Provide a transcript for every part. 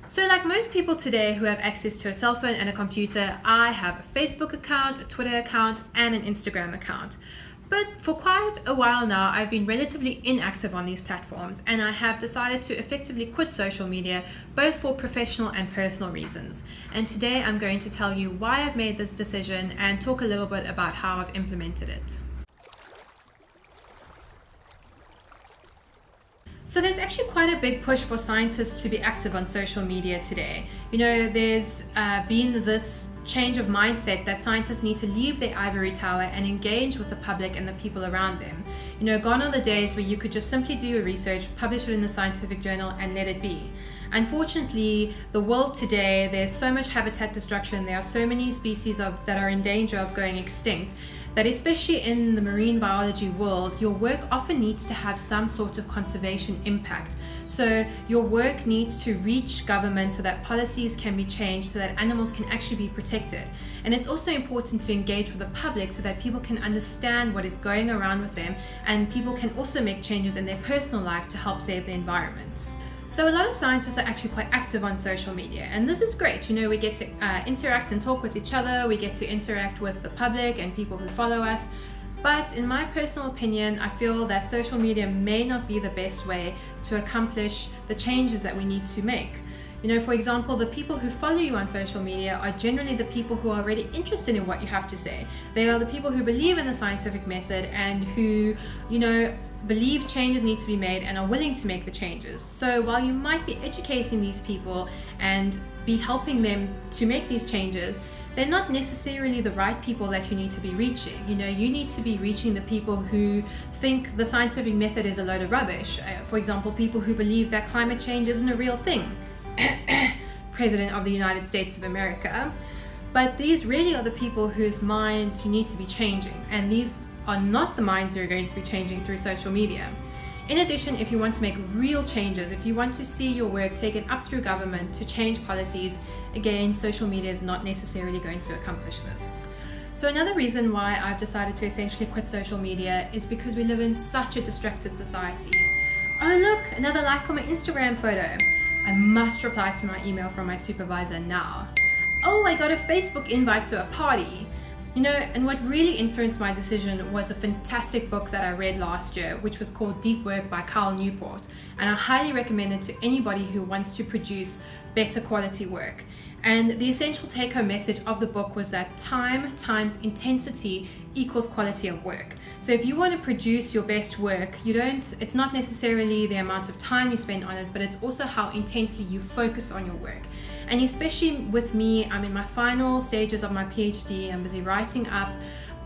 So like most people today who have access to a cell phone and a computer, I have a Facebook account, a Twitter account, and an Instagram account. But for quite a while now, I've been relatively inactive on these platforms, and I have decided to effectively quit social media, both for professional and personal reasons. And today I'm going to tell you why I've made this decision and talk a little bit about how I've implemented it. So there's actually quite a big push for scientists to be active on social media today. There's been this change of mindset that scientists need to leave their ivory tower and engage with the public and the people around them. Gone are the days where you could just simply do your research, publish it in a scientific journal, and let it be. Unfortunately, the world today, there's so much habitat destruction, there are so many species that are in danger of going extinct, that especially in the marine biology world, your work often needs to have some sort of conservation impact. So your work needs to reach government so that policies can be changed, so that animals can actually be protected. And it's also important to engage with the public so that people can understand what is going around with them, and people can also make changes in their personal life to help save the environment. So a lot of scientists are actually quite active on social media, and this is great. We get to interact and talk with each other, we get to interact with the public and people who follow us. But in my personal opinion, I feel that social media may not be the best way to accomplish the changes that we need to make. For example, the people who follow you on social media are generally the people who are already interested in what you have to say. They are the people who believe in the scientific method and who, believe changes need to be made and are willing to make the changes. So while you might be educating these people and be helping them to make these changes, they're not necessarily the right people that you need to be reaching. You need to be reaching the people who think the scientific method is a load of rubbish. For example, people who believe that climate change isn't a real thing. President of the United States of America. But these really are the people whose minds you need to be changing, and these are not the minds you're going to be changing through social media. In addition, if you want to make real changes, if you want to see your work taken up through government to change policies, again, social media is not necessarily going to accomplish this. So another reason why I've decided to essentially quit social media is because we live in such a distracted society. Oh look, another like on my Instagram photo. I must reply to my email from my supervisor now. Oh, I got a Facebook invite to a party. And what really influenced my decision was a fantastic book that I read last year, which was called Deep Work by Cal Newport. And I highly recommend it to anybody who wants to produce better quality work. And the essential take-home message of the book was that time times intensity equals quality of work. So if you want to produce your best work, it's not necessarily the amount of time you spend on it, but it's also how intensely you focus on your work. And especially with me, I'm in my final stages of my PhD, I'm busy writing up.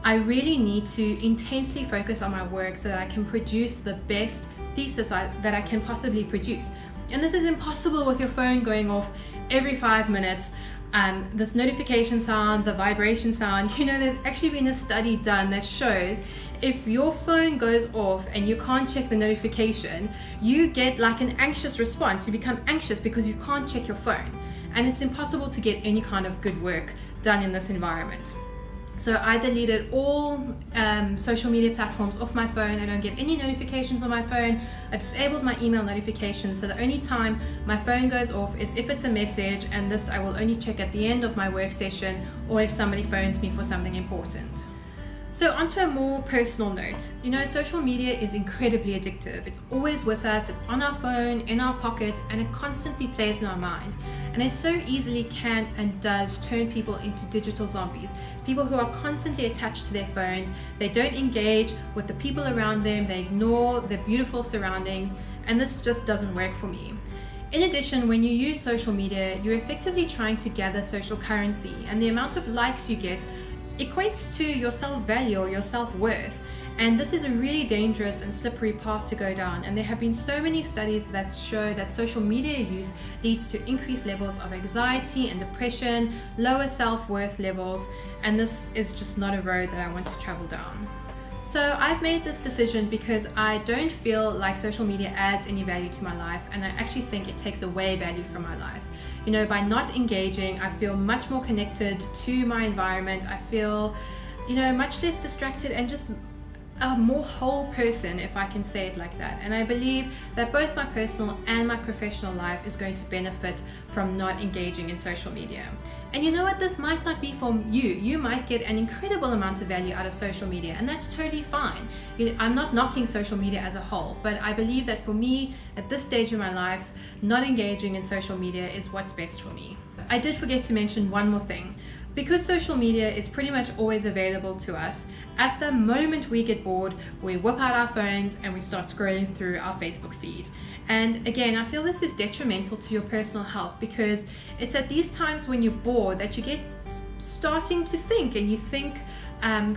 I really need to intensely focus on my work so that I can produce the best thesis that I can possibly produce. And this is impossible with your phone going off every 5 minutes. This notification sound, the vibration sound, there's actually been a study done that shows if your phone goes off and you can't check the notification, you get like an anxious response. You become anxious because you can't check your phone. And it's impossible to get any kind of good work done in this environment. So I deleted all social media platforms off my phone. I don't get any notifications on my phone. I disabled my email notifications, so the only time my phone goes off is if it's a message, and this I will only check at the end of my work session or if somebody phones me for something important. So onto a more personal note, social media is incredibly addictive. It's always with us, it's on our phone, in our pocket, and it constantly plays in our mind. And it so easily can and does turn people into digital zombies. People who are constantly attached to their phones, they don't engage with the people around them, they ignore their beautiful surroundings, and this just doesn't work for me. In addition, when you use social media, you're effectively trying to gather social currency, and the amount of likes you get equates to your self-value or your self-worth. And this is a really dangerous and slippery path to go down. And there have been so many studies that show that social media use leads to increased levels of anxiety and depression, lower self-worth levels, and this is just not a road that I want to travel down. So I've made this decision because I don't feel like social media adds any value to my life, and I actually think it takes away value from my life. By not engaging, I feel much more connected to my environment. I feel, much less distracted and just a more whole person, if I can say it like that. And I believe that both my personal and my professional life is going to benefit from not engaging in social media. And you know what, this might not be for you. You might get an incredible amount of value out of social media, and that's totally fine. I'm not knocking social media as a whole, but I believe that for me, at this stage in my life, not engaging in social media is what's best for me. I did forget to mention one more thing. Because social media is pretty much always available to us, at the moment we get bored, we whip out our phones and we start scrolling through our Facebook feed. And again, I feel this is detrimental to your personal health, because it's at these times when you're bored that you get starting to think, and you think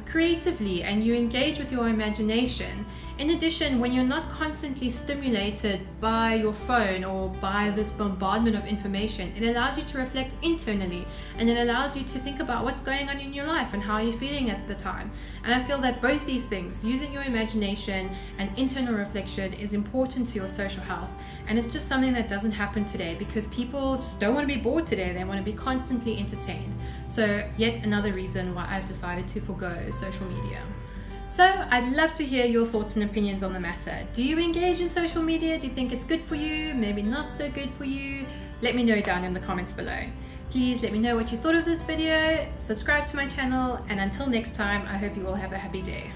creatively, and you engage with your imagination. In addition, when you're not constantly stimulated by your phone or by this bombardment of information, it allows you to reflect internally, and it allows you to think about what's going on in your life and how you're feeling at the time. And I feel that both these things, using your imagination and internal reflection, is important to your social health. And it's just something that doesn't happen today, because people just don't want to be bored today. They want to be constantly entertained. So yet another reason why I've decided to forgo social media. So I'd love to hear your thoughts and opinions on the matter. Do you engage in social media? Do you think it's good for you? Maybe not so good for you? Let me know down in the comments below. Please let me know what you thought of this video, subscribe to my channel, and until next time, I hope you all have a happy day.